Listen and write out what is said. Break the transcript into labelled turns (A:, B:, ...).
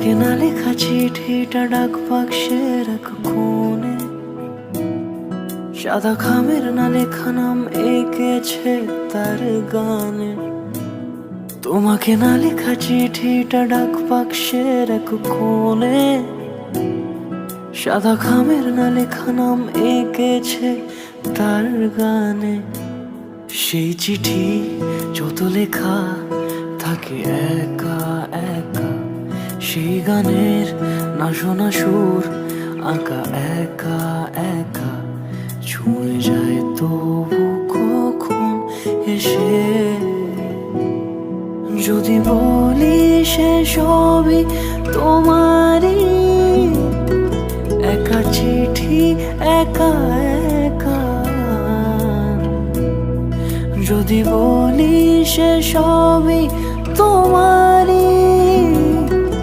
A: তোমাকে না লেখা চিঠিটা ডাক বাক্সের এক কোণে, সাদা খামের না লেখা নাম এঁকেছে তার গানে। তোমাকে না লেখা চিঠিটা ডাক বাক্সের এক কোণে, সাদা খামের না লেখা নাম এঁকেছে তার গানে। সেই চিঠি যত লেখা থাকে একা একা, সেই গানের না শোনা সুর আঁকা একা একা, ছুঁয়ে যায় তবু কখন এসে। যদি বলি সে সবই তোমারই, একা চিঠি একা একা। যদি বলি সে সবই তোমার